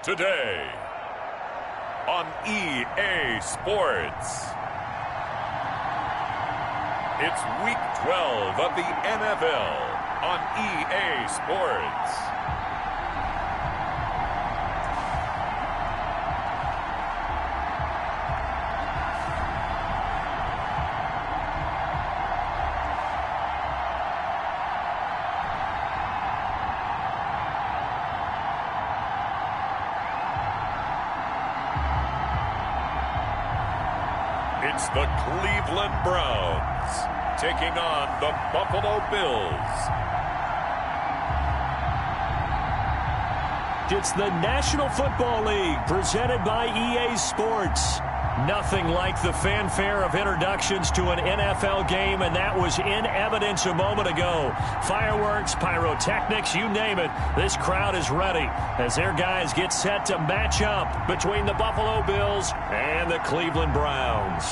today on EA Sports. It's Week 12 of the NFL on EA Sports. It's the Cleveland Browns taking on the Buffalo Bills. It's the National Football League presented by EA Sports. Nothing like the fanfare of introductions to an NFL game, and that was in evidence a moment ago. Fireworks, pyrotechnics, you name it. This crowd is ready as their guys get set to match up between the Buffalo Bills and the Cleveland Browns.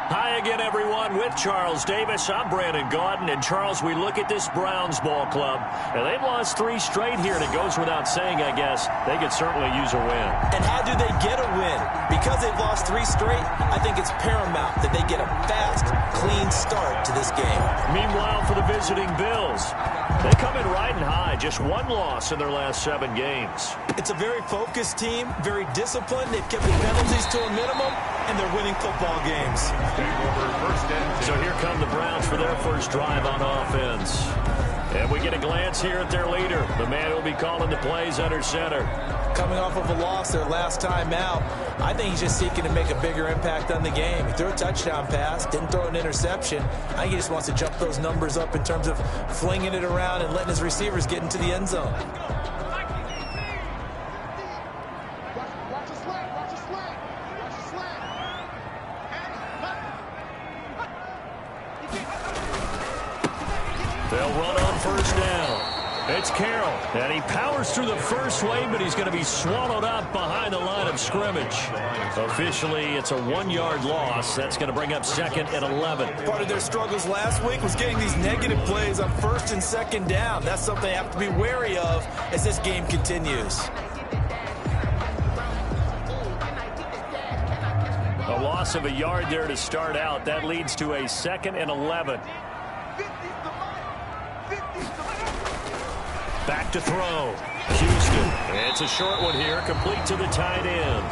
Hi again, everyone. With Charles Davis, I'm Brandon Gaudin. And, Charles, we look at this Browns ball club, and they've lost 3 straight here, and it goes without saying, I guess, they could certainly use a win. And how do they get a win? Because they've lost 3 straight, I think it's paramount that they get a fast, clean start to this game. Meanwhile, for the visiting Bills, they come in riding high, just 1 loss in their last 7 games. It's a very focused team, very disciplined. They've kept the penalties to a minimum, and they're winning football games. So here come the Browns for their first drive on offense. And we get a glance here at their leader, the man who will be calling the plays under center. Coming off of a loss their last time out, I think he's just seeking to make a bigger impact on the game. He threw a touchdown pass, didn't throw an interception. I think he just wants to jump those numbers up in terms of flinging it around and letting his receivers get into the end zone. They'll run on first down. It's Carroll, and he powers through the first wave, but he's going to be swallowed up behind the line of scrimmage. Officially, it's a 1-yard loss. That's going to bring up 2nd and 11. Part of their struggles last week was getting these negative plays on 1st and 2nd down. That's something they have to be wary of as this game continues. A loss of a yard there to start out. That leads to a 2nd and 11. Back to throw. Houston. It's a short one here, complete to the tight end.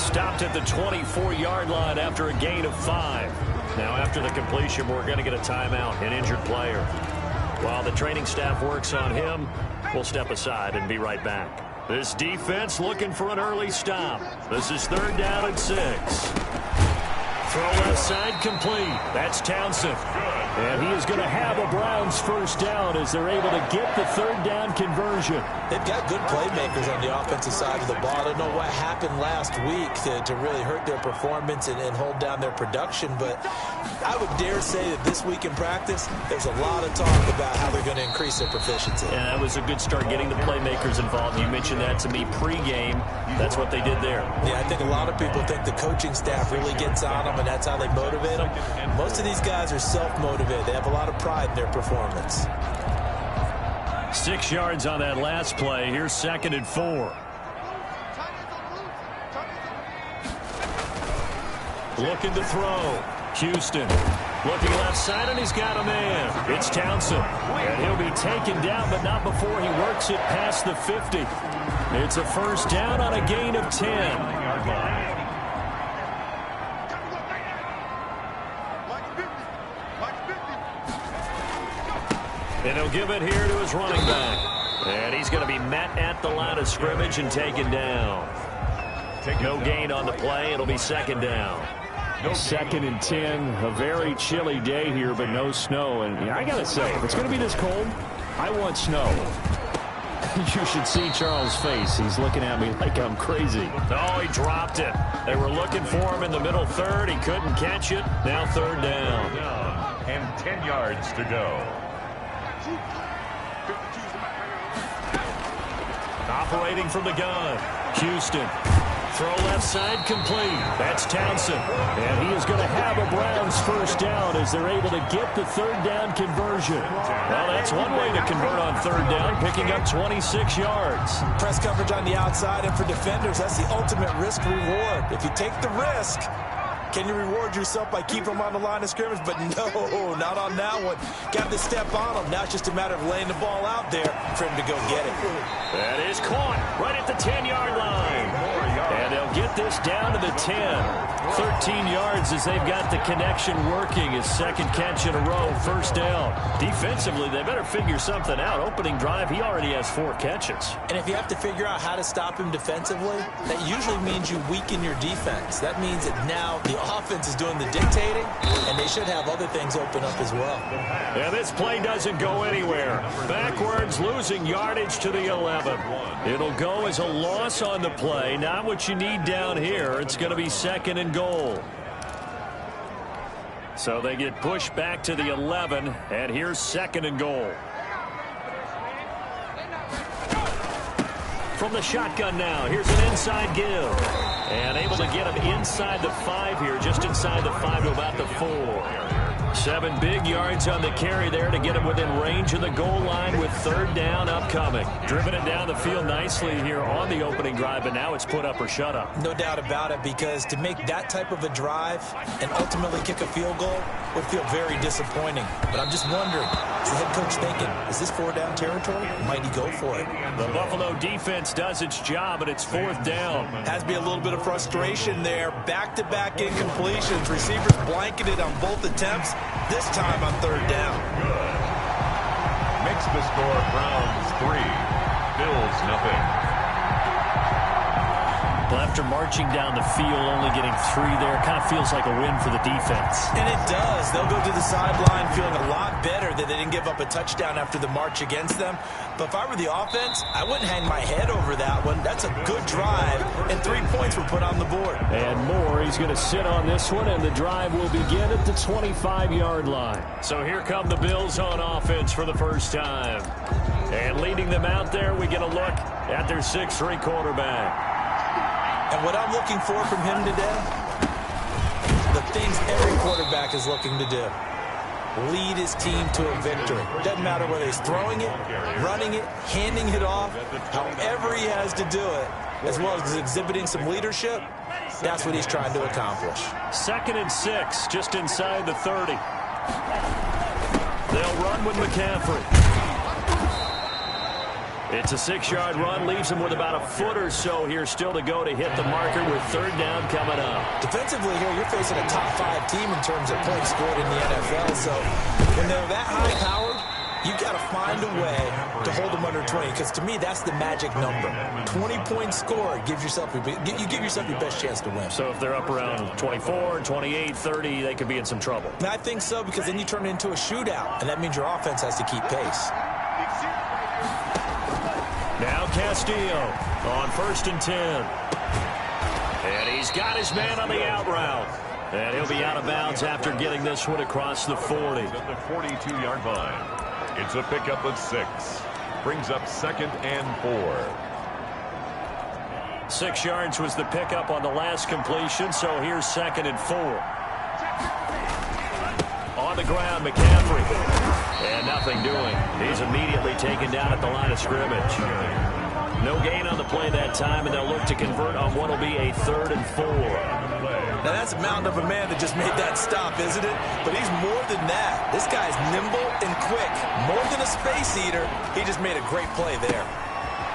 Stopped at the 24-yard line after a gain of 5. Now after the completion, we're going to get a timeout, an injured player. While the training staff works on him, we'll step aside and be right back. This defense looking for an early stop. This is 3rd down and 6. Throw left side complete. That's Townsend. And he is going to have a Browns first down as they're able to get the 3rd down conversion. They've got good playmakers on the offensive side of the ball. I don't know what happened last week to really hurt their performance and hold down their production, but I would dare say that this week in practice, there's a lot of talk about how they're going to increase their proficiency. Yeah, that was a good start getting the playmakers involved. You mentioned that to me pregame. That's what they did there. Yeah, I think a lot of people think the coaching staff really gets on them, and that's how they motivate them. Most of these guys are self-motivated. They have a lot of pride in their performance. 6 yards on that last play. Here's 2nd and 4. Looking to throw. Houston looking left side, and he's got a man. It's Townsend. And he'll be taken down, but not before he works it past the 50. It's a first down on a gain of 10. And he'll give it here to his running back. And he's going to be met at the line of scrimmage and taken down. No gain on the play. It'll be 2nd down. 2nd and 10. A very chilly day here, but no snow. And I got to say, if it's going to be this cold, I want snow. You should see Charles' face. He's looking at me like I'm crazy. Oh, he dropped it. They were looking for him in the middle 3rd. He couldn't catch it. Now 3rd down. And 10 yards to go. Operating from the gun. Houston Throw left side complete. That's Townsend. And he is going to have a Browns first down as they're able to get the third down conversion. Well, that's one way to convert on third down, picking up 26 yards. Press coverage on the outside, and for defenders, that's the ultimate risk reward. If you take the risk, can you reward yourself by keeping them on the line of scrimmage? But no, not on that one. Got to step on them. Now it's just a matter of laying the ball out there for him to go get it. That is caught right at the 10-yard line. And they'll get this down to the 10. 13 yards as they've got the connection working. His second catch in a row, first down. Defensively, they better figure something out. Opening drive, he already has 4 catches. And if you have to figure out how to stop him defensively, that usually means you weaken your defense. That means that now the offense is doing the dictating, and they should have other things open up as well. Yeah, this play doesn't go anywhere. Backwards, losing yardage to the 11. It'll go as a loss on the play. Not what you need down here. It's going to be second and goal. So they get pushed back to the 11, and here's second and goal. From the shotgun now, here's an inside give. And able to get him inside the 5 here, just inside the 5 to about the 4. 7 big yards on the carry there to get him within range of the goal line with third down upcoming. Driven it down the field nicely here on the opening drive, and now it's put up or shut up. No doubt about it, because to make that type of a drive and ultimately kick a field goal would feel very disappointing. But I'm just wondering, is the head coach thinking, is this 4-down territory? Might he go for it? The Buffalo defense does its job, and it's 4th down. Has to be a little bit of frustration there. Back-to-back incompletions. Receivers blanketed on both attempts. This time on third down. Makes the score Browns 3, Bills nothing. Well, after marching down the field, only getting 3 there, kind of feels like a win for the defense. And it does. They'll go to the sideline feeling a lot better that they didn't give up a touchdown after the march against them. But if I were the offense, I wouldn't hang my head over that one. That's a good drive, and 3 points were put on the board. And more, he's going to sit on this one, and the drive will begin at the 25-yard line. So here come the Bills on offense for the first time. And leading them out there, we get a look at their 6'3" quarterback. And what I'm looking for from him today, the things every quarterback is looking to do. Lead his team to a victory. Doesn't matter whether he's throwing it, running it, handing it off, however he has to do it, as well as exhibiting some leadership, that's what he's trying to accomplish. 2nd and 6, just inside the 30. They'll run with McCaffrey. It's a 6-yard run, leaves him with about a foot or so here still to go to hit the marker with third down coming up. Defensively here, you're facing a top 5 team in terms of points scored in the NFL. So when they're that high-powered, you've got to find a way to hold them under 20, because to me, that's the magic number. 20 points scored gives yourself you give yourself your best chance to win. So if they're up around 24, 28, 30, they could be in some trouble. And I think so, because then you turn it into a shootout, and that means your offense has to keep pace. Now Castillo on 1st and 10. And he's got his man on the out route. And he'll be out of bounds after getting this one across the 40. At the 42-yard line. It's a pickup of 6. Brings up 2nd and 4. 6 yards was the pickup on the last completion, so here's 2nd and 4. On the ground, McCaffrey. And nothing doing. He's immediately taken down at the line of scrimmage. No gain on the play that time, and they'll look to convert on what will be a 3rd and 4. Now, that's a mountain of a man that just made that stop, isn't it? But he's more than that. This guy's nimble and quick. More than a space eater, he just made a great play there.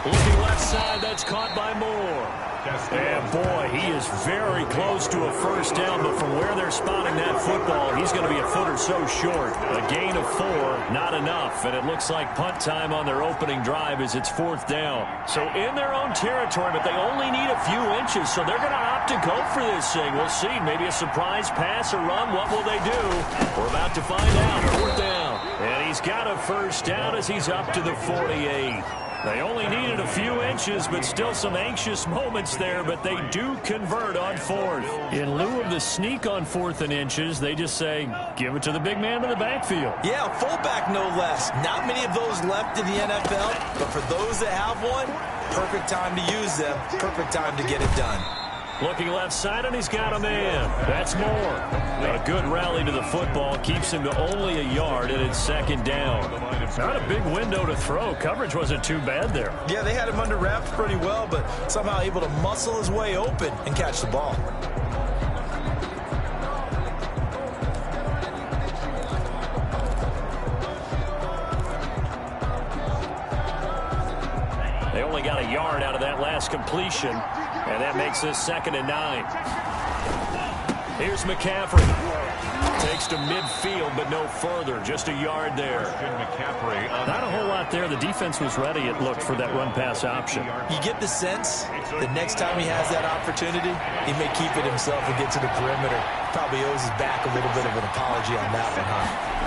Looking left side, that's caught by Moore. And boy, he is very close to a first down, but from where they're spotting that football, he's going to be a foot or so short. A gain of 4, not enough, and it looks like punt time on their opening drive as it's 4th down. So in their own territory, but they only need a few inches, so they're going to opt to go for this thing. We'll see. Maybe a surprise pass or run. What will they do? We're about to find out. 4th down. And he's got a first down as he's up to the 48. They only needed a few inches, but still some anxious moments there, but they do convert on 4th. In lieu of the sneak on 4th and inches, they just say, give it to the big man in the backfield. Yeah, fullback no less. Not many of those left in the NFL, but for those that have one, perfect time to use them, perfect time to get it done. Looking left side, and he's got a man. That's Moore. A good rally to the football. Keeps him to only a yard, and it's second down. Not a big window to throw. Coverage wasn't too bad there. Yeah, they had him under wraps pretty well, but somehow able to muscle his way open and catch the ball. They only got a yard out of that last completion, and that makes this 2nd and 9. Here's McCaffrey. Takes to midfield, but no further. Just a yard there. Not a whole lot there. The defense was ready, it looked, for that run-pass option. You get the sense that next time he has that opportunity, he may keep it himself and get to the perimeter. Probably owes his back a little bit of an apology on that one, huh?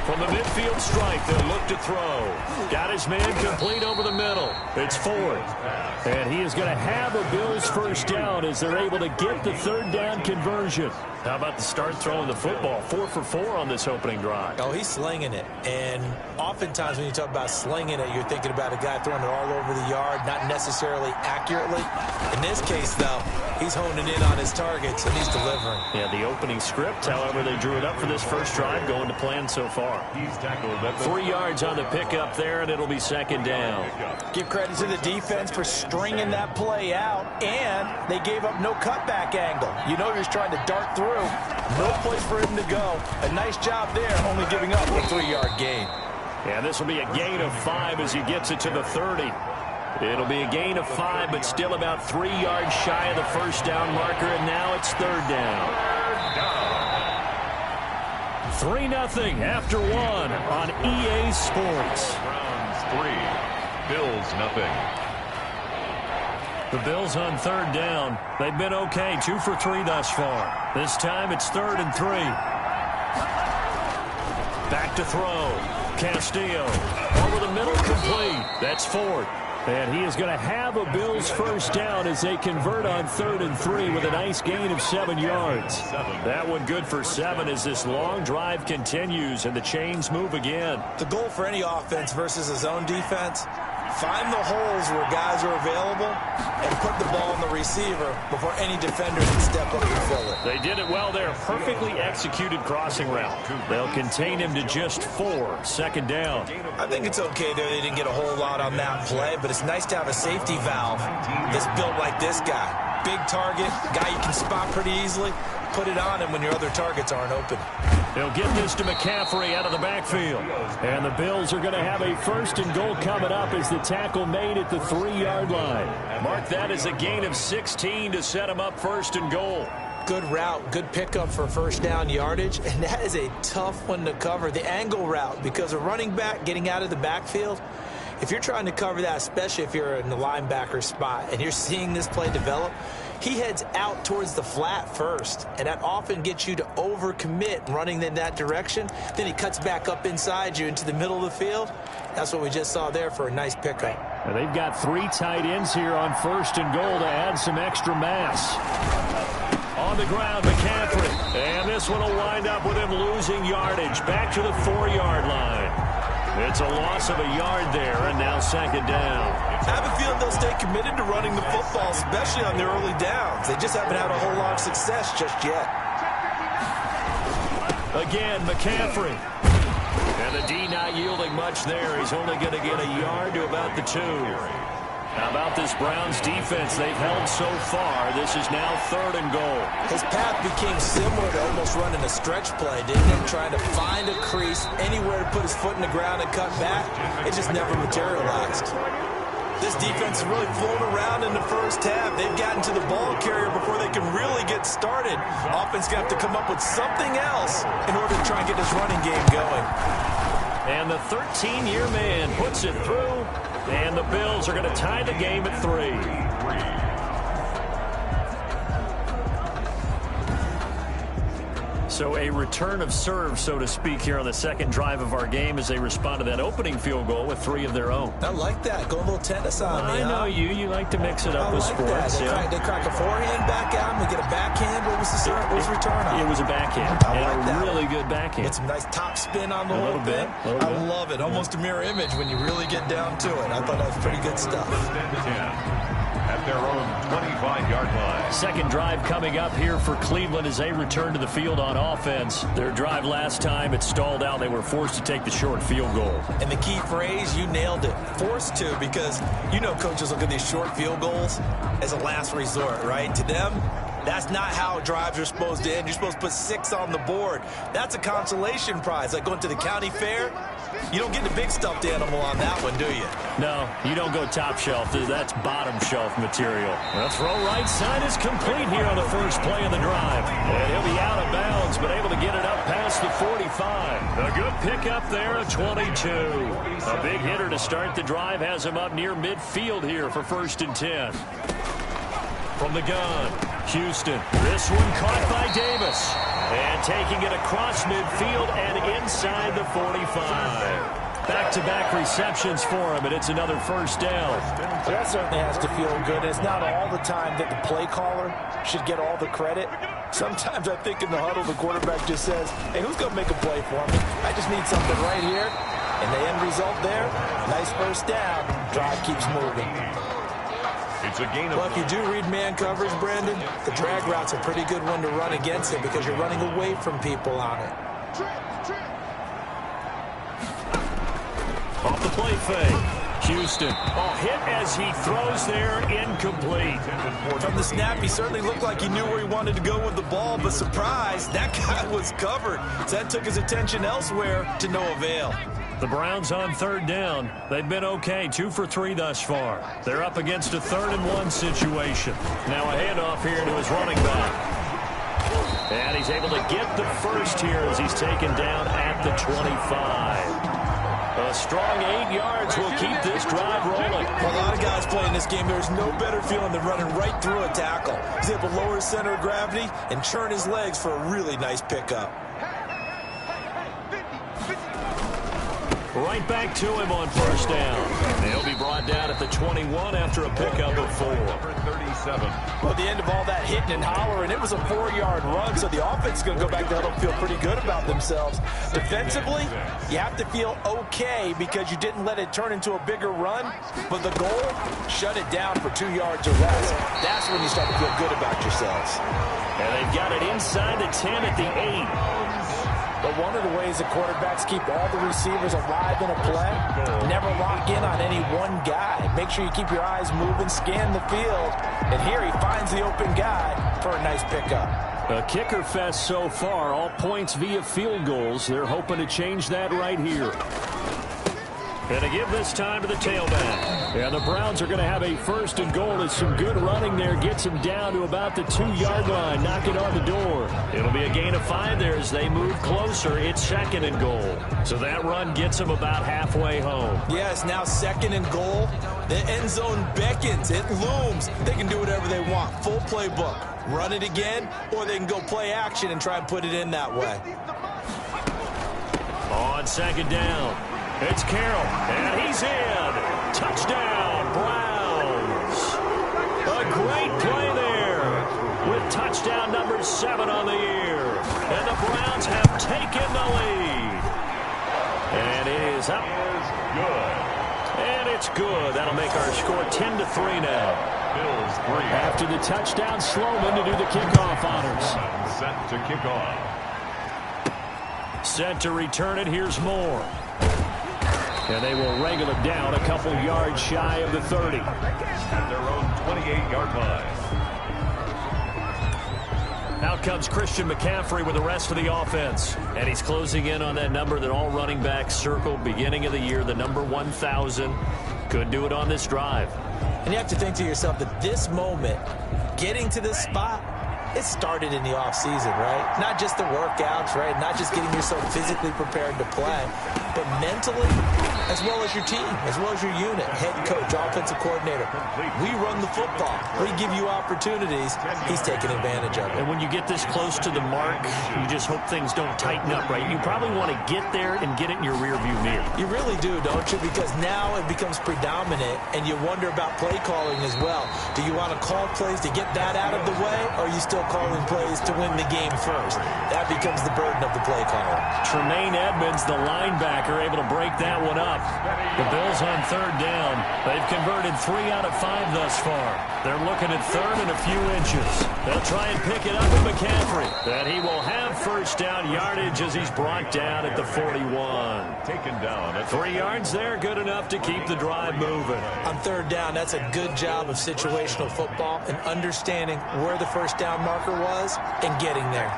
From the midfield stripe, they'll look to throw. Got his man complete over the middle. It's Ford. And he is going to have a Bills first down as they're able to get the 3rd down conversion. How about the start throwing the football? 4 for 4 on this opening drive. Oh, he's slinging it. And oftentimes when you talk about slinging it, you're thinking about a guy throwing it all over the yard, not necessarily accurately. In this case, though, he's honing in on his targets, and he's delivering. Yeah, the opening script, however, they drew it up for this first drive, going to plan so far. 3 yards on the pickup there, and it'll be 2nd down. Give credit to the defense for stringing that play out, and they gave up no cutback angle. You know he's trying to dart through. No place for him to go. A nice job there, only giving up a 3-yard gain. Yeah, this will be a gain of 5 as he gets it to the 30. It'll be a gain of 5, but still about 3 yards shy of the first down marker, and now it's 3rd down. 3-0 after 1 on EA Sports. Browns 3, Bills nothing. The Bills on 3rd down. They've been okay, 2 for 3 thus far. This time it's 3rd and 3. Back to throw. Castillo over the middle, complete. That's Ford. And he is going to have a Bills first down as they convert on 3rd and 3 with a nice gain of 7 yards. That one good for 7 as this long drive continues and the chains move again. The goal for any offense versus his own defense, find the holes where guys are available and put the ball on the receiver before any defender can step up and fill it. They did it well there. Perfectly executed crossing route. They'll contain him to just 4. 2nd down. I think it's okay there. They didn't get a whole lot on that play, but it's nice to have a safety valve that's built like this guy. Big target, guy you can spot pretty easily. Put it on him when your other targets aren't open. They'll get this to McCaffrey out of the backfield. And the Bills are going to have a 1st and goal coming up as the tackle made at the 3-yard line. Mark that as a gain of 16 to set him up 1st and goal. Good route, good pickup for first down yardage, and that is a tough one to cover. The angle route, because a running back getting out of the backfield, if you're trying to cover that, especially if you're in the linebacker spot and you're seeing this play develop, he heads out towards the flat first, and that often gets you to overcommit running in that direction. Then he cuts back up inside you into the middle of the field. That's what we just saw there for a nice pickup. And they've got 3 tight ends here on 1st and goal to add some extra mass. On the ground, McCaffrey. And this one will wind up with him losing yardage. Back to the 4-yard line. It's a loss of a yard there, and now 2nd down. I have a feeling they'll stay committed to running the football, especially on their early downs. They just haven't had a whole lot of success just yet. Again, McCaffrey. And the D not yielding much there. He's only going to get a yard to about the 2. How about this Browns defense? They've held so far. This is now 3rd and goal. His path became similar to almost running a stretch play, didn't it? Trying to find a crease, anywhere to put his foot in the ground and cut back. It just never materialized. This defense has really flown around in the first half. They've gotten to the ball carrier before they can really get started. Offense going to have to come up with something else in order to try and get this running game going. And the 13-year man puts it through. And the Bills are going to tie the game at 3. So a return of serve, so to speak, here on the 2nd drive of our game as they respond to that opening field goal with 3 of their own. I like that. Go a little tennis on me, I know you. You like to mix it up with sports. They crack a forehand back out and we get a backhand. What was the serve? What was the return on? It was a backhand. And a really good backhand. Get some nice top spin on the whole thing. I love it. Almost a mirror image when you really get down to it. I thought that was pretty good stuff. At their their own 25-yard line. Second drive coming up here for Cleveland as they return to the field on offense. Their drive last time, it stalled out. They were forced to take the short field goal. And the key phrase, you nailed it. Forced to, because you know coaches look at these short field goals as a last resort, right? To them, that's not how drives are supposed to end. You're supposed to put 6 on the board. That's a consolation prize. Like going to the county fair, you don't get the big stuffed animal on that one, do you? No, you don't go top shelf. That's bottom shelf material. The throw right side is complete here on the first play of the drive. And he'll be out of bounds, but able to get it up past the 45. A good pickup there, a 22. A big hitter to start the drive has him up near midfield here for 1st and 10. From the gun, Houston. This one caught by Davis. And taking it across midfield and inside the 45. Back-to-back receptions for him, and it's another first down. Well, that certainly has to feel good. It's not all the time that the play caller should get all the credit. Sometimes I think in the huddle, the quarterback just says, hey, who's going to make a play for me? I just need something right here. And the end result there, nice first down. Drive keeps moving. It's a gain of Well, if you do read man coverage, Brandon, the drag route's a pretty good one to run against it because you're running away from people on it. Off the play fake. Houston. Oh, hit as he throws there, incomplete. From the snap, he certainly looked like he knew where he wanted to go with the ball, but surprise, that guy was covered. So that took his attention elsewhere to no avail. The Browns on 3rd down. They've been okay, 2 for 3 thus far. They're up against a 3rd and 1 situation. Now a handoff here to his running back. And he's able to get the first here as he's taken down at the 25. A strong 8 yards will keep this drive rolling. For a lot of guys playing this game, there's no better feeling than running right through a tackle. He's able to lower his center of gravity and churn his legs for a really nice pickup. Right back to him on 1st down. They'll be brought down at the 21 after a pickup of 4. number 37. Well, the end of all that hitting and hollering, it was a 4-yard run, so the offense is going to go back there and feel pretty good about themselves. Defensively, you have to feel okay because you didn't let it turn into a bigger run, but the goal, shut it down for 2 yards or less. That's when you start to feel good about yourselves. And they've got it inside the 10 at the 8. But one of the ways the quarterbacks keep all the receivers alive in a play, never lock in on any one guy. Make sure you keep your eyes moving, scan the field. And here he finds the open guy for a nice pickup. A kicker fest so far, all points via field goals. They're hoping to change that right here. And to give this time to the tailback. And the Browns are going to have a 1st and goal. It's some good running there. Gets him down to about the 2-yard line. Knock it on the door. It'll be a gain of 5 there as they move closer. It's 2nd and goal. So that run gets them about halfway home. Yes, now 2nd and goal. The end zone beckons. It looms. They can do whatever they want. Full playbook. Run it again, or they can go play action and try and put it in that way. On 2nd down. It's Carroll, and he's in. Touchdown, Browns. A great play there with touchdown number 7 on the year. And the Browns have taken the lead. And it is up. Good. And it's good. That'll make our score 10-3 now. Bills 3. After the touchdown, Sloman to do the kickoff honors. Set to kick off. Set to return it. Here's Moore. And they will wrangle it down a couple yards shy of the 30. At their own 28-yard line. Out comes Christian McCaffrey with the rest of the offense. And he's closing in on that number that all running backs circled beginning of the year, the number 1,000. Could do it on this drive. And you have to think to yourself that this moment, getting to this spot, it started in the offseason, right? Not just the workouts, right? Not just getting yourself physically prepared to play, but mentally, as well as your team, as well as your unit, head coach, offensive coordinator. We run the football. We give you opportunities. He's taking advantage of it. And when you get this close to the mark, you just hope things don't tighten up, right? You probably want to get there and get it in your rearview mirror. You really do, don't you? Because now it becomes predominant, and you wonder about play calling as well. Do you want to call plays to get that out of the way, or are you still calling plays to win the game first? That becomes the burden of the play caller. Tremaine Edmonds, the linebacker, linebacker able to break that one up. The Bills on third down. They've converted 3 out of 5 thus far. They're looking at third and a few inches. They'll try and pick it up with McCaffrey. And he will have first down yardage as he's brought down at the 41. Taken down at 3 yards there, good enough to keep the drive moving. On third down, that's a good job of situational football and understanding where the first down marker was and getting there.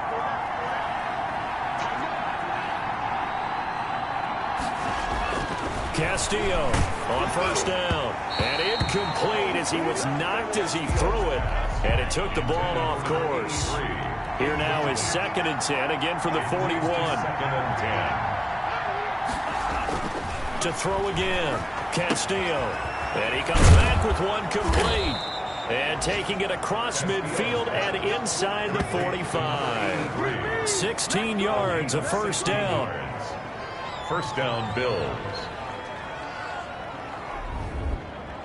Castillo on first down. And incomplete as he was knocked as he threw it. And it took the ball off course. Here now is 2nd and 10, again from the 41. 2nd and 10. To throw again, Castillo. And he comes back with one complete. And taking it across midfield and inside the 45. 16 yards of first down. First down, Bills.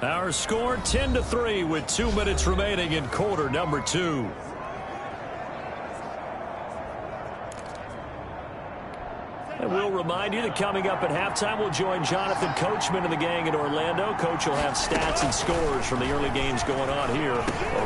Our score 10-3 with 2 minutes remaining in quarter number 2. And we'll remind you that coming up at halftime, we'll join Jonathan Coachman and the gang in Orlando. Coach will have stats and scores from the early games going on here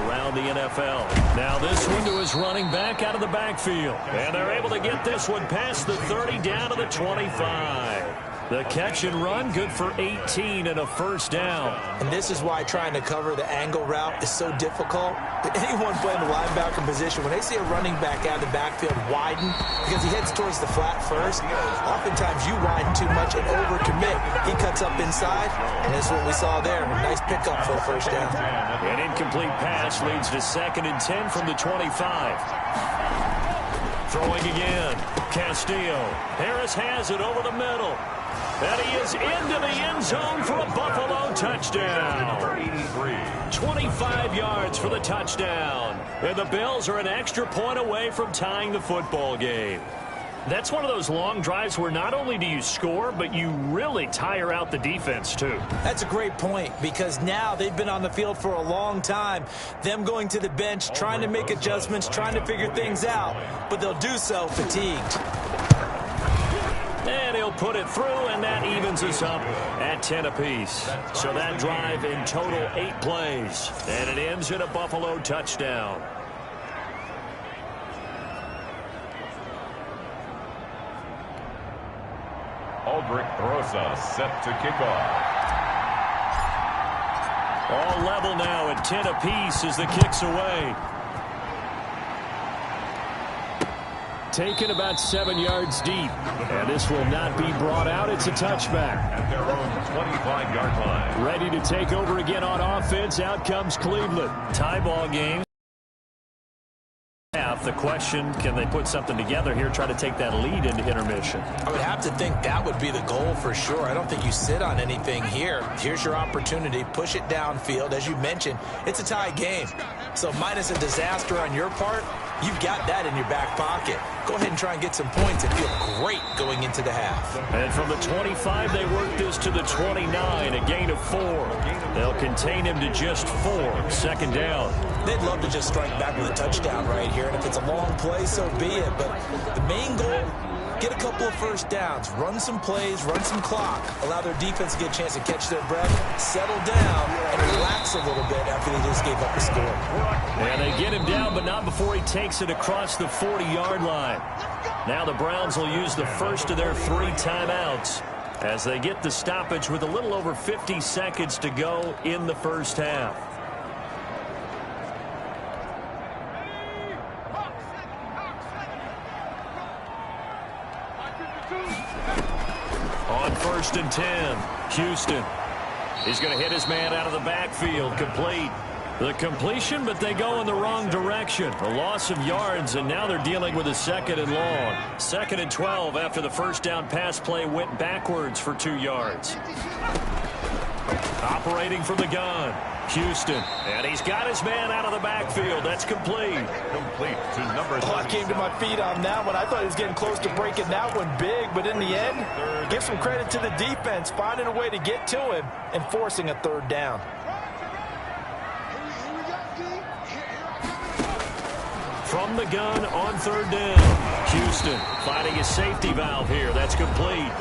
around the NFL. Now this one to his running back out of the backfield. And they're able to get this one past the 30 down to the 25. The catch and run, good for 18 and a first down. And this is why trying to cover the angle route is so difficult. Anyone playing the linebacker position, when they see a running back out of the backfield widen, because he heads towards the flat first, oftentimes you widen too much and overcommit. He cuts up inside, and this is what we saw there. A nice pickup for the first down. An incomplete pass leads to 2nd and 10 from the 25. Throwing again, Castillo. Harris has it over the middle. And he is into the end zone for a Buffalo touchdown. 25 yards for the touchdown. And the Bills are an extra point away from tying the football game. That's one of those long drives where not only do you score, but you really tire out the defense, too. That's a great point, because now they've been on the field for a long time. Them going to the bench, trying to make adjustments, trying to figure things out, but they'll do so fatigued. And he'll put it through, and that evens us up at 10 apiece. So that drive in total 8 plays, and it ends in a Buffalo touchdown. Aldrich Rosa set to kick off. All level now at 10 apiece as the kick's away. Taken about 7 yards deep. And this will not be brought out. It's a touchback. At their own 25-yard line. Ready to take over again on offense. Out comes Cleveland. Tie ball game. The question, can they put something together here, try to take that lead into intermission? I would have to think that would be the goal for sure. I don't think you sit on anything here. Here's your opportunity. Push it downfield. As you mentioned, it's a tie game. So minus a disaster on your part, you've got that in your back pocket. Go ahead and try and get some points and feel great going into the half. And from the 25, they work this to the 29, a gain of 4. They'll contain him to just 4. 2nd down. They'd love to just strike back with a touchdown right here, and if it's a long play, so be it. But the main goal, get a couple of first downs, run some plays, run some clock, allow their defense to get a chance to catch their breath, settle down, and relax a little bit after they just gave up the score. And they get him down, but not before he takes it across the 40-yard line. Now the Browns will use the first of their 3 timeouts as they get the stoppage with a little over 50 seconds to go in the first half. On 1st and 10, Houston. He's going to hit his man out of the backfield, complete. The completion, but they go in the wrong direction. A loss of yards, and now they're dealing with a 2nd and long. 2nd and 12 after the first down pass play went backwards for 2 yards. Operating from the gun, Houston. And he's got his man out of the backfield. That's complete. Complete to number 3. Oh, I came to my feet on that one. I thought he was getting close to breaking that one big, but in the end, give some credit to the defense, finding a way to get to him and forcing a 3rd down. From the gun on 3rd down, Houston finding a safety valve here. That's complete.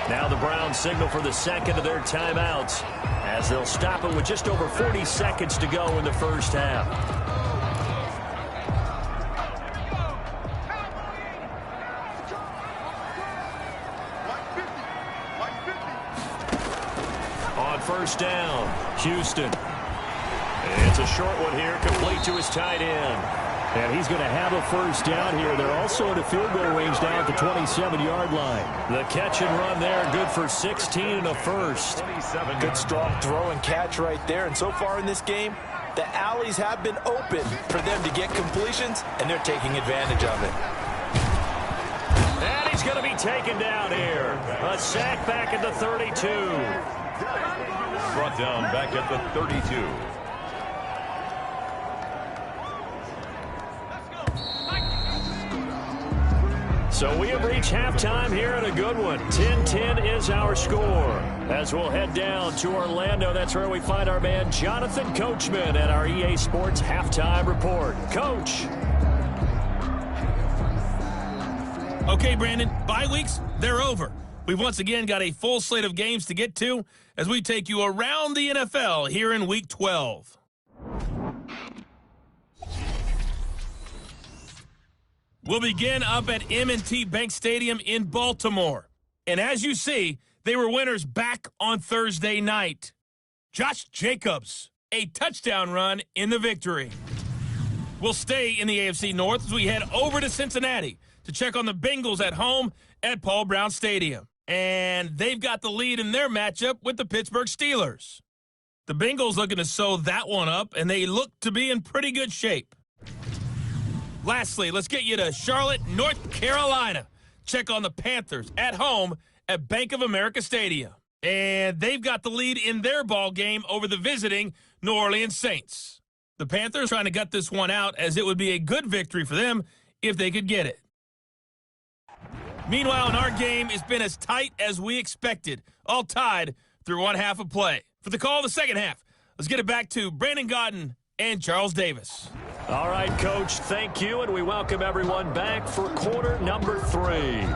Now the Browns signal for the second of their timeouts as they'll stop it with just over 40 seconds to go in the first half. On first down, Houston. It's a short one here, complete to his tight end. And he's going to have a first down here. They're also in a field goal range down at the 27-yard line. The catch and run there, good for 16 and a first. Good strong throw and catch right there. And so far in this game, the alleys have been open for them to get completions, and they're taking advantage of it. And he's going to be taken down here. A sack back at the 32. Brought down back at the 32. So we have reached halftime here and a good one. 10-10 is our score. As we'll head down to Orlando, that's where we find our man Jonathan Coachman at our EA Sports Halftime Report. Coach. Okay, Brandon, bye weeks, they're over. We've once again got a full slate of games to get to as we take you around the NFL here in Week 12. We'll begin up at M&T Bank Stadium in Baltimore. And as you see, they were winners back on Thursday night. Josh Jacobs, a touchdown run in the victory. We'll stay in the AFC North as we head over to Cincinnati to check on the Bengals at home at Paul Brown Stadium. And they've got the lead in their matchup with the Pittsburgh Steelers. The Bengals looking to sew that one up, and they look to be in pretty good shape. Lastly, let's get you to Charlotte, North Carolina. Check on the Panthers at home at Bank of America Stadium. And they've got the lead in their ball game over the visiting New Orleans Saints. The Panthers trying to gut this one out as it would be a good victory for them if they could get it. Meanwhile, in our game, it's been as tight as we expected, all tied through one half of play. For the call of the second half, let's get it back to Brandon Gaudin and Charles Davis. All right, Coach, thank you, and we welcome everyone back for quarter number 3.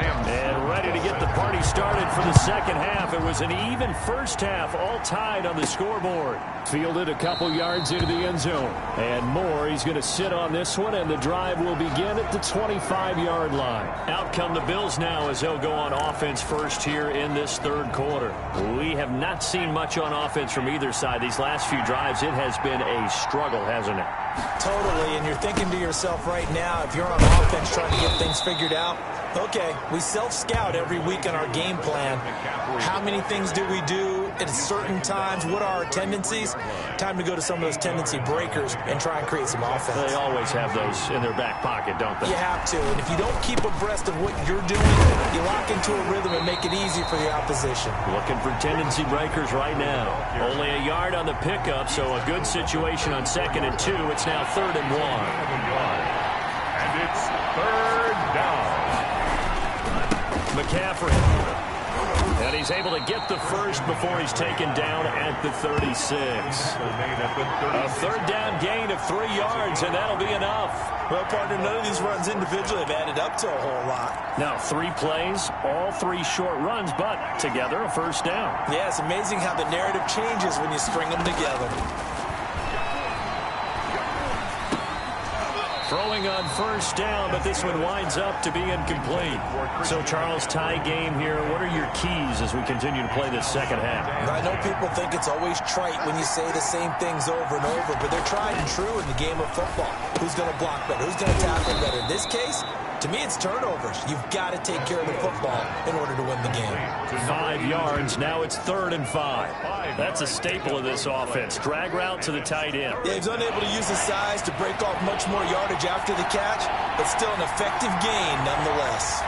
And ready to get the party started for the second half. It was an even first half, all tied on the scoreboard. Fielded a couple yards into the end zone. And more, he's going to sit on this one, and the drive will begin at the 25-yard line. Out come the Bills now as they'll go on offense first here in this third quarter. We have not seen much on offense from either side. These last few drives, it has been a struggle, hasn't it? Totally, and you're thinking to yourself right now, if you're on offense trying to get things figured out, okay, we self-scout every week on our game plan. How many things do we do at certain times? What are our tendencies? Time to go to some of those tendency breakers and try and create some offense. They always have those in their back pocket, don't they? You have to, and if you don't keep abreast of what you're doing, you lock into a rhythm and make it easy for the opposition. Looking for tendency breakers right now. Only a yard on the pickup, so a good situation on 2nd and 2. It's now 3rd and 1. And it's 3rd down. McCaffrey. And he's able to get the first before he's taken down at the 36. A 3rd down gain of 3 yards, and that'll be enough. Well, partner, none of these runs individually have added up to a whole lot. Now 3 plays, all 3 short runs, but together a first down. Yeah, it's amazing how the narrative changes when you string them together. Throwing on first down, but this one winds up to be incomplete. So, Charles, tie game here. What are your keys as we continue to play this second half? I know people think it's always trite when you say the same things over and over, but they're tried and true in the game of football. Who's going to block better? Who's going to tackle better? In this case, to me, it's turnovers. You've got to take care of the football in order to win the game. 5 yards. Now it's 3rd and 5. That's a staple of this offense. Drag route to the tight end. Yeah, he's unable to use his size to break off much more yardage after the catch, but still an effective gain nonetheless.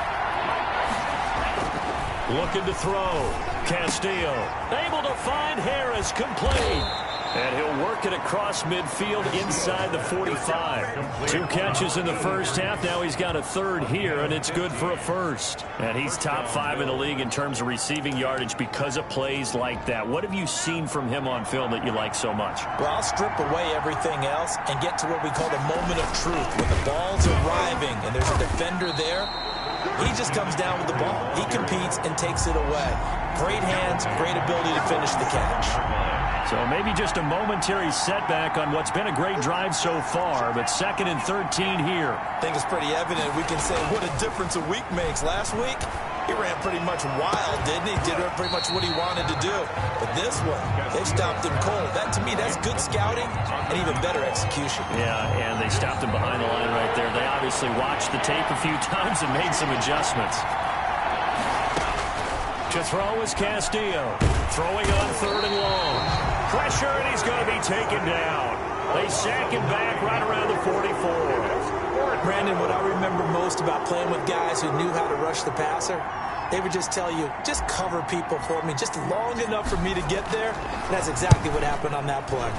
Looking to throw. Castillo able to find Harris, complete. And he'll work it across midfield inside the 45. 2 catches in the first half. Now he's got a third here, and it's good for a first. And he's top 5 in the league in terms of receiving yardage because of plays like that. What have you seen from him on film that you like so much? Well, I'll strip away everything else and get to what we call the moment of truth. When the ball's arriving and there's a defender there, he just comes down with the ball. He competes and takes it away. Great hands, great ability to finish the catch. So maybe just a momentary setback on what's been a great drive so far, but 2nd and 13 here. I think it's pretty evident. We can say what a difference a week makes. Last week, he ran pretty much wild, didn't he? Did pretty much what he wanted to do. But this one, they stopped him cold. That, to me, that's good scouting and even better execution. Yeah, and they stopped him behind the line right there. They obviously watched the tape a few times and made some adjustments. To throw is Castillo. Throwing on 3rd and long. Pressure, and he's going to be taken down. They sack him back right around the 44. Brandon, what I remember most about playing with guys who knew how to rush the passer, they would just tell you, just cover people for me, just long enough for me to get there. And that's exactly what happened on that play.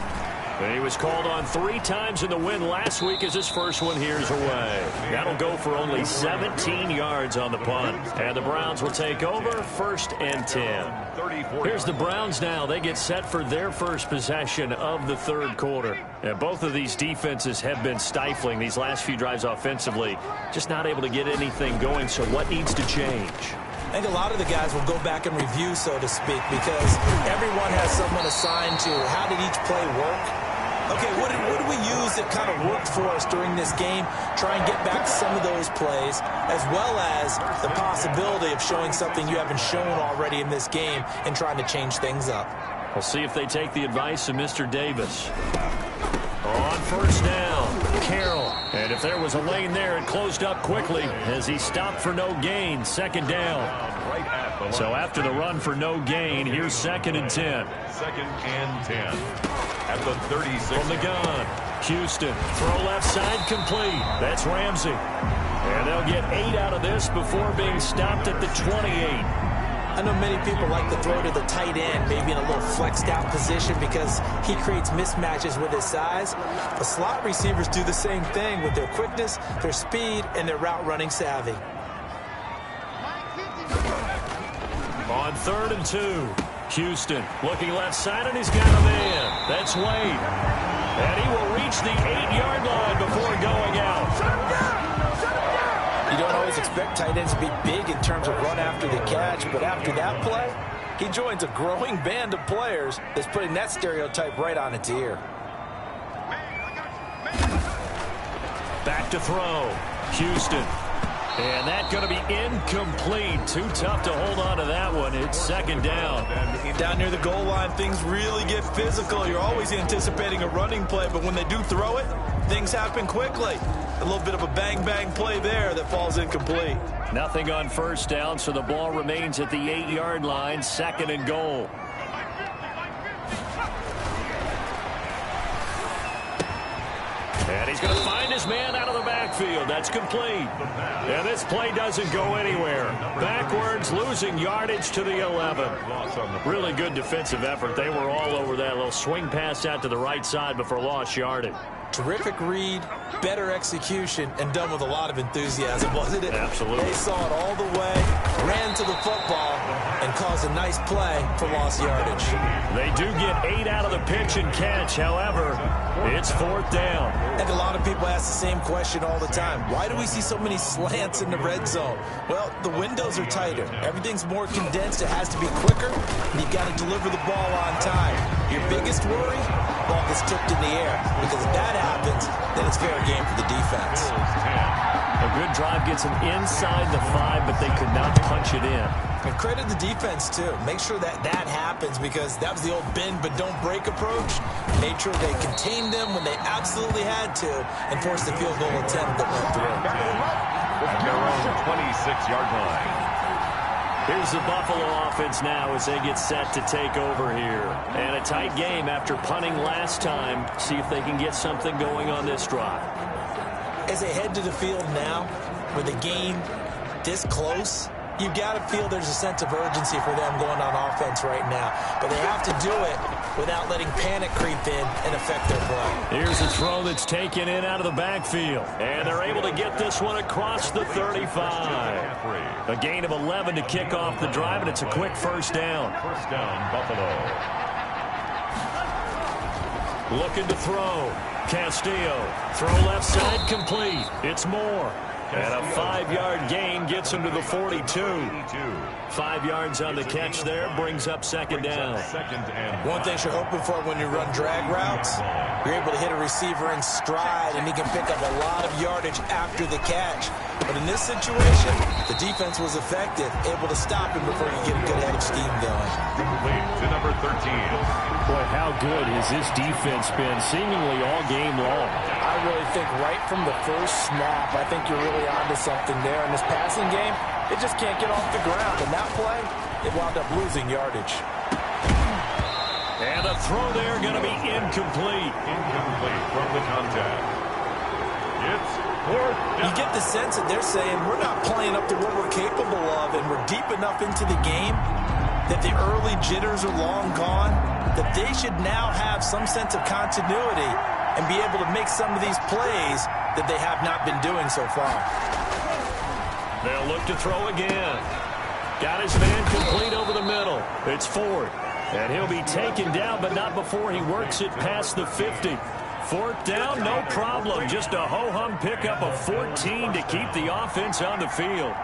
And he was called on 3 times in the win last week as his first one here's away. That'll go for only 17 yards on the punt. And the Browns will take over 1st and 10. Here's the Browns now. They get set for their first possession of the 3rd quarter. And both of these defenses have been stifling these last few drives offensively. Just not able to get anything going. So what needs to change? I think a lot of the guys will go back and review, so to speak, because everyone has someone assigned to how did each play work. Okay, what did we use that kind of worked for us during this game? Try and get back some of those plays, as well as the possibility of showing something you haven't shown already in this game and trying to change things up. We'll see if they take the advice of Mr. Davis. On 1st down, Carroll. And if there was a lane there, it closed up quickly as he stopped for no gain. 2nd down. So after the run for no gain, here's 2nd and 10. 2nd and 10. At the 36. From the gun, Houston. Throw left side complete. That's Ramsey. And they'll get 8 out of this before being stopped at the 28. I know many people like to throw to the tight end, maybe in a little flexed out position because he creates mismatches with his size. But slot receivers do the same thing with their quickness, their speed, and their route running savvy. On 3rd and 2, Houston looking left side, and he's got a man. That's Wade. And he will reach the 8-yard line before going out. You don't always expect tight ends to be big in terms of run after the catch, but after that play, he joins a growing band of players that's putting that stereotype right on its ear. Back to throw. Houston. And that's going to be incomplete. Too tough to hold on to that one. It's 2nd down. Down near the goal line, things really get physical. You're always anticipating a running play, but when they do throw it, things happen quickly. A little bit of a bang-bang play there that falls incomplete. Nothing on 1st down, so the ball remains at the 8-yard line. 2nd and goal. And he's going to find his man out of the backfield. That's complete. And this play doesn't go anywhere. Backwards, losing yardage to the 11. Really good defensive effort. They were all over that little swing pass out to the right side before lost yardage. Terrific read, better execution, and done with a lot of enthusiasm, wasn't it? Absolutely. They saw it all the way, ran to the football, and caused a nice play for lost yardage. They do get 8 out of the pitch and catch. However, it's 4th down. And a lot of people ask the same question all the time. Why do we see so many slants in the red zone? Well, the windows are tighter. Everything's more condensed. It has to be quicker, and you've got to deliver the ball on time. Your biggest worry? Ball gets tipped in the air, because if that happens, then it's fair game for the defense. A good drive gets them inside the 5, but they could not punch it in. And credit the defense, too. Make sure that happens, because that was the old bend but don't break approach. Made sure they contained them when they absolutely had to and forced the field goal attempt that went through. At their own 26-yard line. Here's the Buffalo offense now as they get set to take over here. And a tight game after punting last time. See if they can get something going on this drive. As they head to the field now, with the game this close, You've got to feel there's a sense of urgency for them going on offense right now. But they have to do it without letting panic creep in and affect their play. Here's a throw that's taken in out of the backfield. And they're able to get this one across the 35. A gain of 11 to kick off the drive, and it's a quick first down. First down, Buffalo. Looking to throw. Castillo. Throw left side complete. It's Moore. And a 5-yard gain gets him to the 42. 5 yards on the catch there, brings up second down. One thing you're hoping for when you run drag routes, you're able to hit a receiver in stride, and he can pick up a lot of yardage after the catch. But in this situation, the defense was effective, able to stop him before you get a good head of steam going. Complete to number 13. Boy, how good has this defense been seemingly all game long? I really think right from the first snap, I think you're really onto something there. In this passing game, it just can't get off the ground. And that play, it wound up losing yardage. And a throw there going to be incomplete. Incomplete from the contact. It's fourth down. You get the sense that they're saying we're not playing up to what we're capable of, and we're deep enough into the game that the early jitters are long gone, that they should now have some sense of continuity and be able to make some of these plays that they have not been doing so far. They'll look to throw again. Got his man complete over the middle. It's Ford. And he'll be taken down, but not before he works it past the 50. Fourth down, no problem. Just a ho-hum pickup of 14 to keep the offense on the field.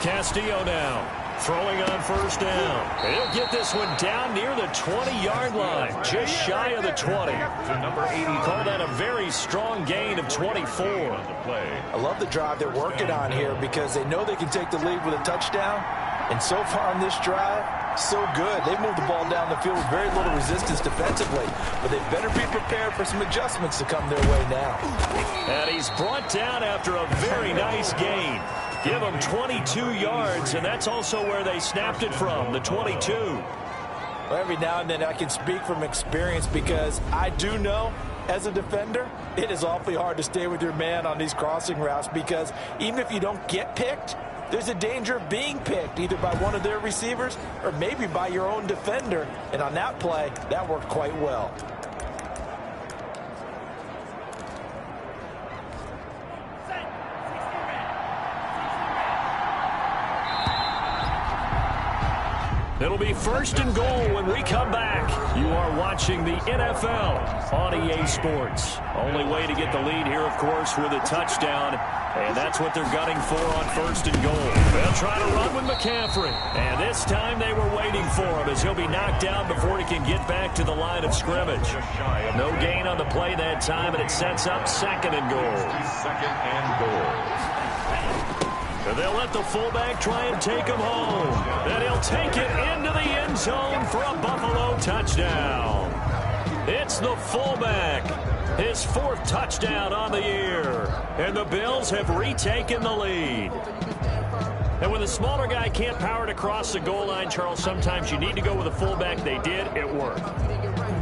Castillo now. Throwing on first down. And he'll get this one down near the 20-yard line. Just shy of the 20. To number 80. Call that a very strong gain of 24. I love the drive they're working on here because they know they can take the lead with a touchdown. And so far on this drive, so good. They moved the ball down the field with very little resistance defensively. But they better be prepared for some adjustments to come their way now. And he's brought down after a very nice gain. Give him 22 yards, and that's also where they snapped it from, the 22. Well, every now and then I can speak from experience because I do know, as a defender, it is awfully hard to stay with your man on these crossing routes because even if you don't get picked, there's a danger of being picked either by one of their receivers or maybe by your own defender. And on that play, that worked quite well. It'll be first and goal when we come back. You are watching the NFL on EA Sports. Only way to get the lead here, of course, with a touchdown. And that's what they're gunning for on first and goal. They'll try to run with McCaffrey. And this time they were waiting for him as he'll be knocked down before he can get back to the line of scrimmage. No gain on the play that time, and it sets up second and goal. Second and goal. And they'll let the fullback try and take him home. And he'll take it into the end zone for a Buffalo touchdown. It's the fullback. His fourth touchdown on the year. And the Bills have retaken the lead. And when the smaller guy can't power it across the goal line, Charles, sometimes you need to go with a fullback. They did. It worked.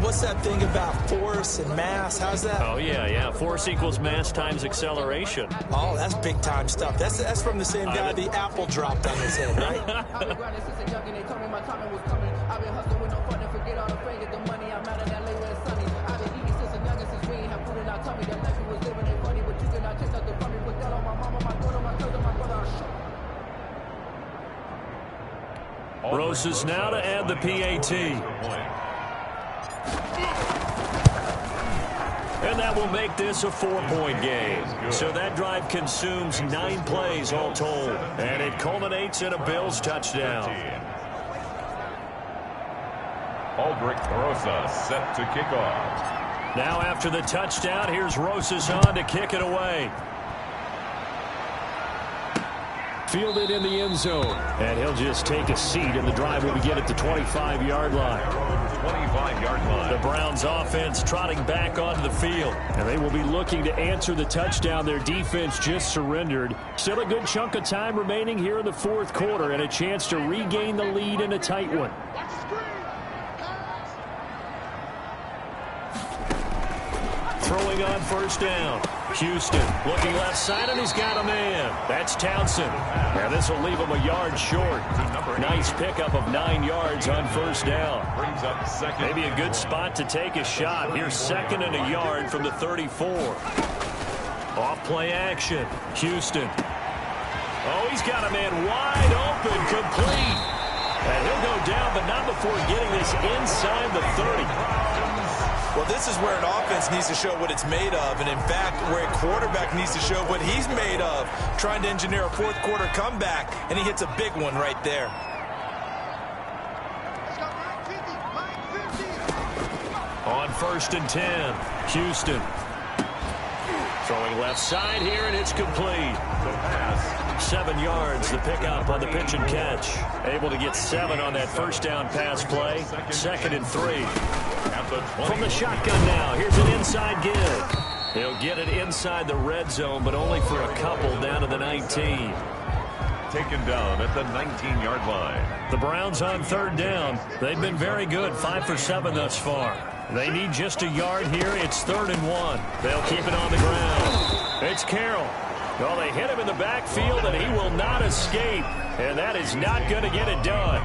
What's that thing about force and mass? How's that? Oh, yeah. Force equals mass times acceleration. Oh, that's big-time stuff. That's from the same guy the apple dropped on his head, right? Rosas now to add the PAT. And that will make this a 4-point game. So that drive consumes 9 plays all told. And it culminates in a Bills touchdown. Aldrich Rosas set to kick off. Now after the touchdown, here's Rosas on to kick it away. Fielded in the end zone. And he'll just take a seat, and the drive will begin at the 25-yard line. 25-yard line. The Browns offense trotting back onto the field. And they will be looking to answer the touchdown their defense just surrendered. Still a good chunk of time remaining here in the fourth quarter and a chance to regain the lead in a tight one. Throwing on first down. Houston looking left side, and he's got a man. That's Townsend. And this will leave him a yard short. Nice pickup of 9 yards on first down. Maybe a good spot to take a shot. Here's 2nd and a yard from the 34. Off play action. Houston. Oh, he's got a man wide open, complete. And he'll go down, but not before getting this inside the 30. Well, this is where an offense needs to show what it's made of, and in fact, where a quarterback needs to show what he's made of, trying to engineer a fourth-quarter comeback, and he hits a big one right there. On 1st and 10, Houston. Throwing left side here, and it's complete. 7 yards, the pickup on the pitch and catch. Able to get 7 on that first down pass play. 2nd and 3. From the shotgun now, here's an inside give. He'll get it inside the red zone, but only for a couple down to the 19. Taken down at the 19-yard line. The Browns on 3rd down. They've been very good, 5 for 7 thus far. They need just a yard here. It's 3rd and 1. They'll keep it on the ground. It's Carroll. Well, they hit him in the backfield, and he will not escape. And that is not going to get it done.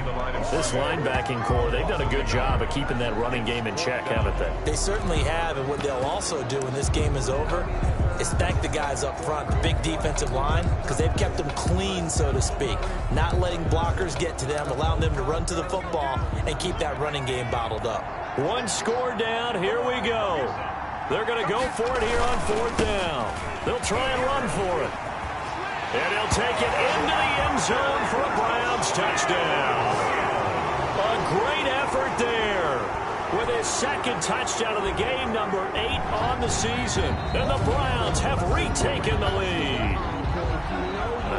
This linebacking core, they've done a good job of keeping that running game in check, haven't they? They certainly have, and what they'll also do when this game is over is thank the guys up front, the big defensive line, because they've kept them clean, so to speak, not letting blockers get to them, allowing them to run to the football and keep that running game bottled up. 1 score down. Here we go. They're going to go for it here on 4th down. They'll try and run for it. And he'll take it into the end zone for a Browns touchdown. A great effort there with his 2nd touchdown of the game, number 8 on the season. And the Browns have retaken the lead.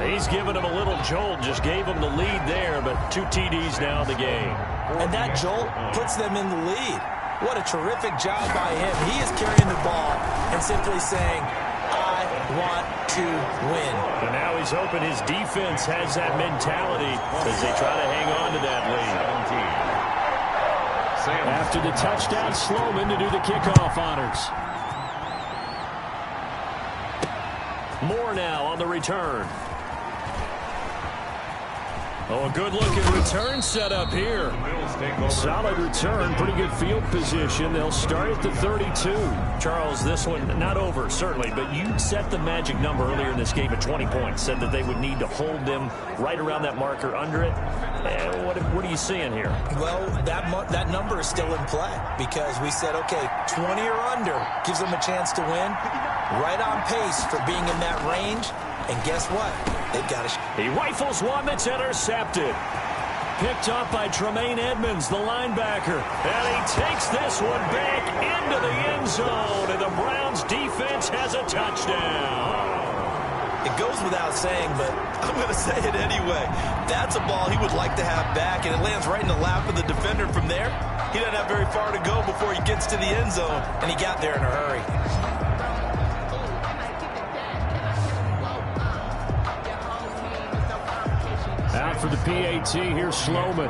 He's given him a little jolt, just gave him the lead there, but 2 TDs now in the game. And that jolt puts them in the lead. What a terrific job by him. He is carrying the ball and simply saying, I want to win. And now he's hoping his defense has that mentality as they try to hang on to that lead. After the touchdown, Sloman to do the kickoff honors. Moore now on the return. Oh, a good-looking return set up here. Solid return, pretty good field position. They'll start at the 32. Charles, this one not over, certainly, but you set the magic number earlier in this game at 20 points. Said that they would need to hold them right around that marker under it. What are you seeing here? Well, that number is still in play because we said, okay, 20 or under gives them a chance to win. Right on pace for being in that range. And guess what? They've got a... He rifles one that's intercepted. Picked up by Tremaine Edmonds, the linebacker. And he takes this one back into the end zone. And the Browns defense has a touchdown. It goes without saying, but I'm going to say it anyway. That's a ball he would like to have back, and it lands right in the lap of the defender from there. He doesn't have very far to go before he gets to the end zone, and he got there in a hurry. Out for the PAT, here's Sloman.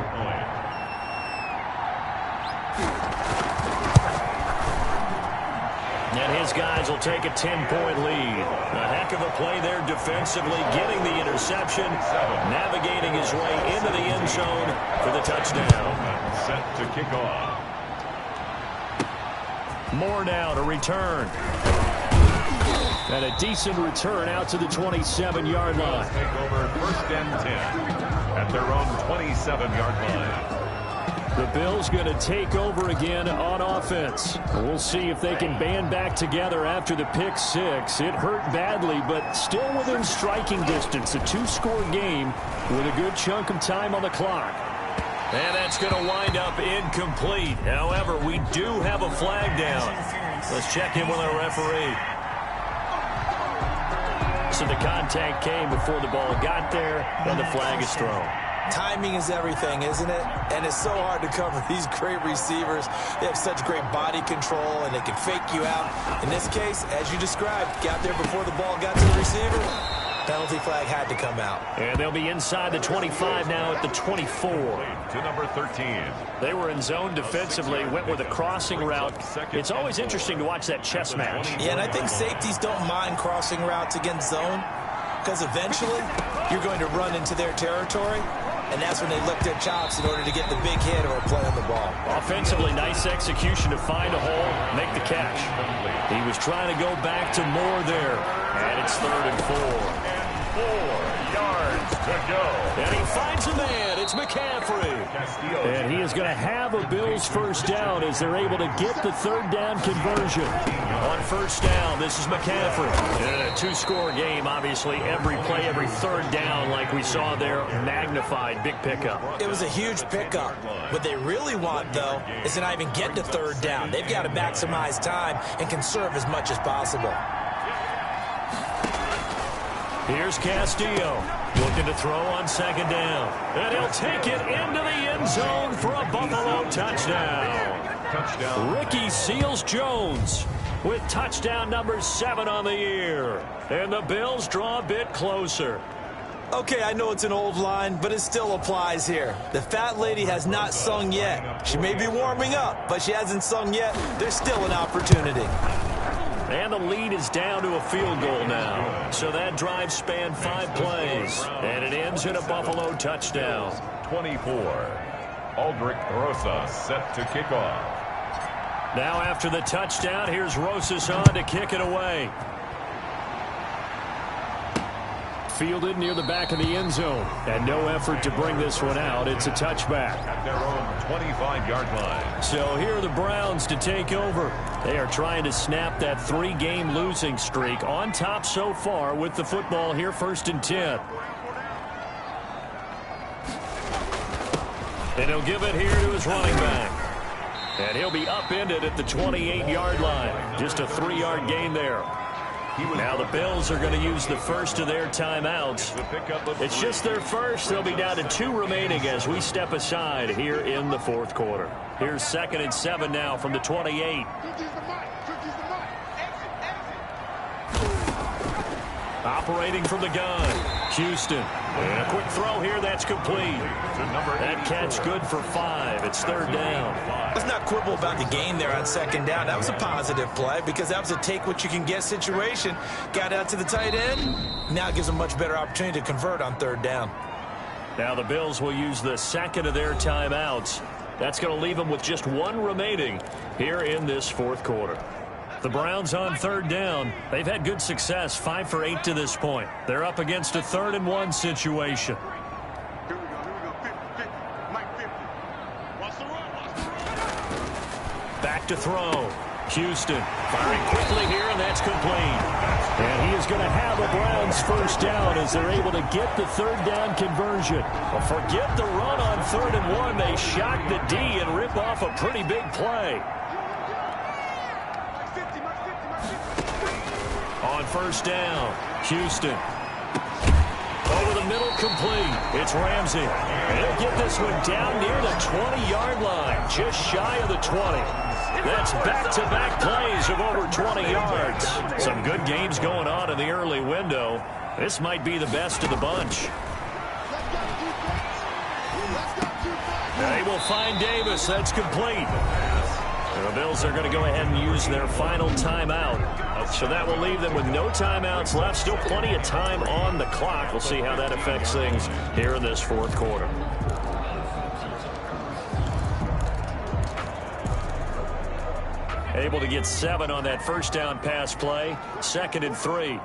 And his guys will take a 10-point lead. A heck of a play there defensively, getting the interception, navigating his way into the end zone for the touchdown. Set to kick off. Moore now to return. And a decent return out to the 27-yard line. Take over 1st and 10 at their own 27-yard line. The Bills going to take over again on offense. We'll see if they can band back together after the pick six. It hurt badly, but still within striking distance. A 2-score game with a good chunk of time on the clock. And that's going to wind up incomplete. However, we do have a flag down. Let's check in with our referee. So the contact came before the ball got there, and the flag is thrown. Timing is everything, isn't it? And it's so hard to cover these great receivers. They have such great body control, and they can fake you out. In this case, as you described, got there before the ball got to the receiver. Penalty flag had to come out. And they'll be inside the 25 now at the 24. To number 13. They were in zone defensively, went with a crossing route. It's always interesting to watch that chess match. Yeah, and I think safeties don't mind crossing routes against zone because eventually you're going to run into their territory, and that's when they lick their chops in order to get the big hit or play on the ball. Offensively, nice execution to find a hole, make the catch. He was trying to go back to Moore there, and it's 3rd and 4. 4 yards to go. And he finds a man. It's McCaffrey. And he is going to have a Bills first down as they're able to get the 3rd down conversion. On first down, this is McCaffrey. In a 2-score game, obviously, every play, every 3rd down, like we saw there, magnified, big pickup. It was a huge pickup. What they really want, though, is to not even get to 3rd down. They've got to maximize time and conserve as much as possible. Here's Castillo, looking to throw on 2nd down. And he'll take it into the end zone for a Buffalo touchdown. Ricky Seals-Jones with touchdown number 7 on the year. And the Bills draw a bit closer. Okay, I know it's an old line, but it still applies here. The fat lady has not sung yet. She may be warming up, but she hasn't sung yet. There's still an opportunity. And the lead is down to a field goal now. So that drive spanned 5 plays. And it ends in a Buffalo touchdown. 24. Aldrich Rosas set to kick off. Now after the touchdown, here's Rosas on to kick it away. Fielded near the back of the end zone. And no effort to bring this one out. It's a touchback. At their own 25-yard line. So here are the Browns to take over. They are trying to snap that 3-game losing streak. On top so far with the football here, 1st and 10. And he'll give it here to his running back. And he'll be upended at the 28-yard line. Just a 3-yard gain there. Now the Bills are going to use the first of their timeouts. It's just their first. They'll be down to 2 remaining as we step aside here in the 4th quarter. Here's 2nd and 7 now from the 28. Operating from the gun. Houston. And a quick throw here. That's complete. That catch good for 5. It's 3rd down. Let's not quibble about the gain there on 2nd down. That was a positive play because that was a take-what-you-can-get situation. Got out to the tight end. Now it gives them a much better opportunity to convert on 3rd down. Now the Bills will use the 2nd of their timeouts. That's going to leave them with just 1 remaining here in this 4th quarter. The Browns on 3rd down. They've had good success, 5 for 8 to this point. They're up against a 3rd and 1 situation. Back to throw. Houston firing quickly here, and that's complete. And he is going to have a Browns first down as they're able to get the 3rd down conversion. Well, forget the run on 3rd and 1. They shock the D and rip off a pretty big play. On 1st down, Houston. Over the middle, complete. It's Ramsey. And he'll get this one down near the 20-yard line, just shy of the 20. That's back-to-back plays of over 20 yards. Some good games going on in the early window. This might be the best of the bunch. They will find Davis. That's complete. And the Bills are going to go ahead and use their final timeout. So that will leave them with no timeouts left. Still plenty of time on the clock. We'll see how that affects things here in this 4th quarter. Able to get 7 on that first down pass play. 2nd and 3.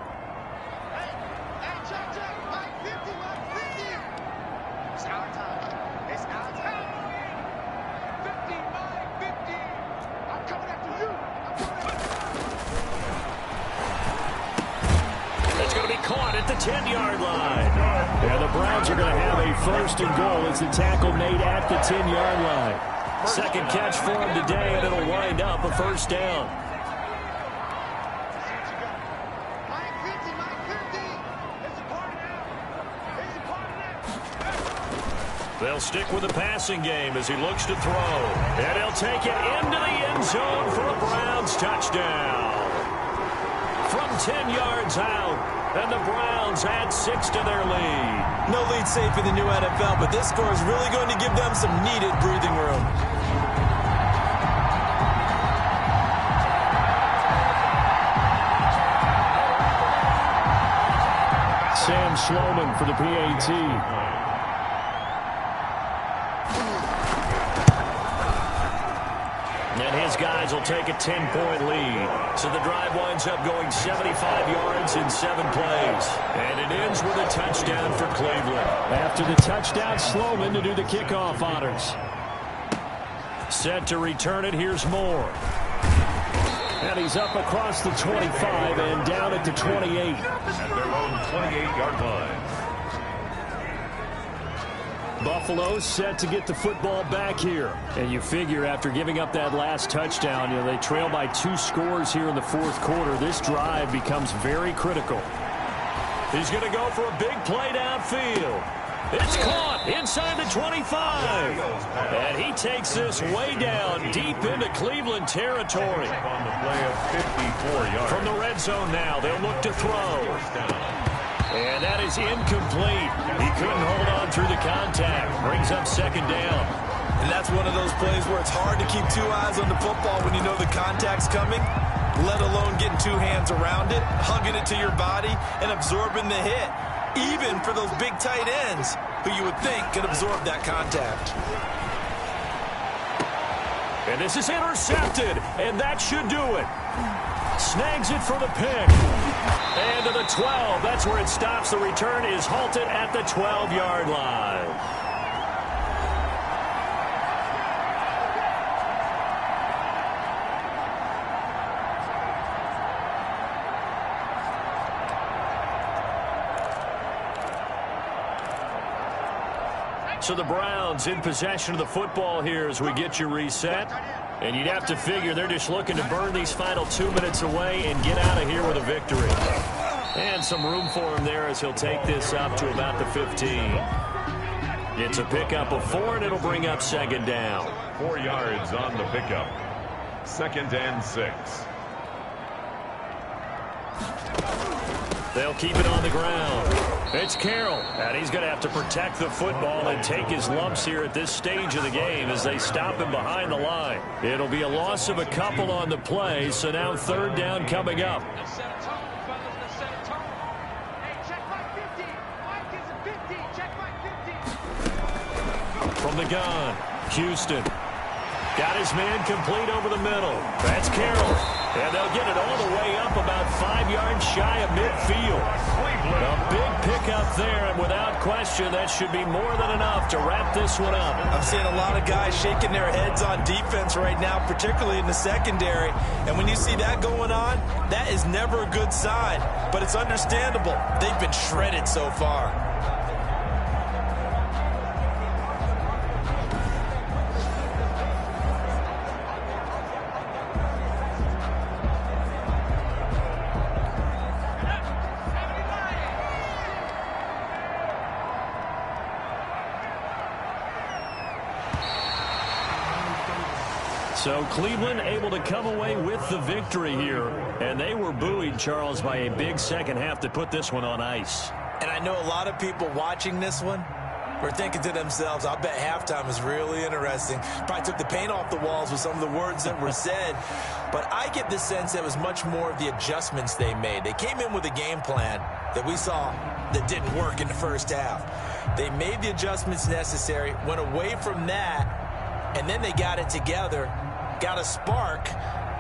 It's going to be caught at the 10-yard line. And the Browns are going to have a 1st and goal as the tackle made at the 10-yard line. 2nd catch for him today, and it'll wind up a 1st down. They'll stick with the passing game as he looks to throw. And he'll take it into the end zone for a Browns touchdown. From 10 yards out, And the Browns add 6 to their lead. No lead safe in the new NFL, but this score is really going to give them some needed breathing room. Sam Sloman for the PAT. And his guys will take a 10-point lead. So the drive winds up going 75 yards in 7 plays. And it ends with a touchdown for Cleveland. After the touchdown, Sloman to do the kickoff honors. Set to return it, here's Moore. And he's up across the 25 and down at the 28. At their own 28-yard line. Buffalo set to get the football back here. And you figure after giving up that last touchdown, they trail by 2 scores here in the 4th quarter. This drive becomes very critical. He's going to go for a big play downfield. It's caught inside the 25. And he takes this way down deep into Cleveland territory. On the play of 54 yards. From the red zone now, they'll look to throw. And that is incomplete. He couldn't hold on through the contact. Brings up 2nd down. And that's one of those plays where it's hard to keep 2 eyes on the football when you know the contact's coming, let alone getting 2 hands around it, hugging it to your body, and absorbing the hit. Even for those big tight ends who you would think could absorb that contact. And this is intercepted, and that should do it. Snags it for the pick. And to the 12. That's where it stops. The return is halted at the 12-yard line. So the Browns in possession of the football here as we get you reset. And you'd have to figure they're just looking to burn these final 2 minutes away and get out of here with a victory. And some room for him there as he'll take this up to about the 15. It's a pickup of 4, and it'll bring up 2nd down. 4 yards on the pickup. 2nd and 6. They'll keep it on the ground. It's Carroll, and he's going to have to protect the football and take his lumps here at this stage of the game as they stop him behind the line. It'll be a loss of a couple on the play, so now 3rd down coming up. From the gun, Houston. Got his man complete over the middle. That's Carroll. And they'll get it all the way up about 5 yards shy of midfield. A big pickup there, and without question, that should be more than enough to wrap this one up. I'm seeing a lot of guys shaking their heads on defense right now, particularly in the secondary. And when you see that going on, that is never a good sign. But it's understandable. They've been shredded so far. So Cleveland able to come away with the victory here. And they were buoyed, Charles, by a big second half that put this one on ice. And I know a lot of people watching this one were thinking to themselves, I bet halftime is really interesting. Probably took the paint off the walls with some of the words that were said. But I get the sense that it was much more of the adjustments they made. They came in with a game plan that we saw that didn't work in the first half. They made the adjustments necessary, went away from that, and then they got it together, got a spark,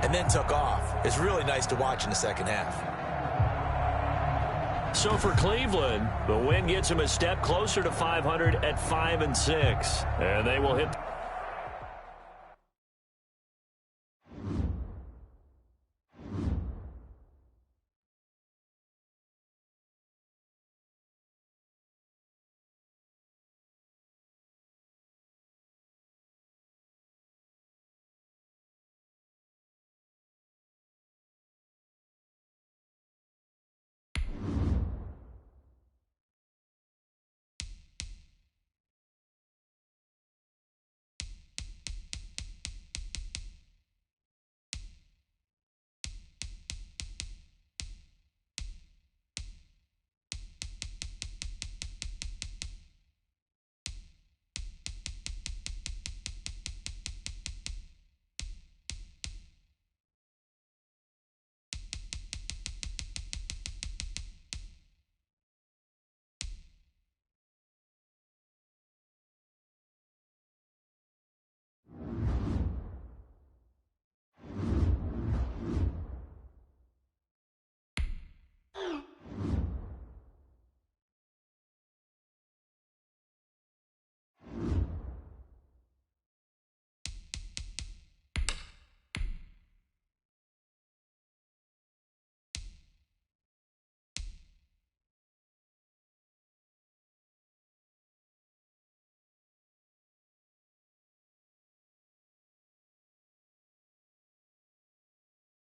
and then took off. It's really nice to watch in the second half. So for Cleveland, the win gets them a step closer to 500 at 5-6. And they will hit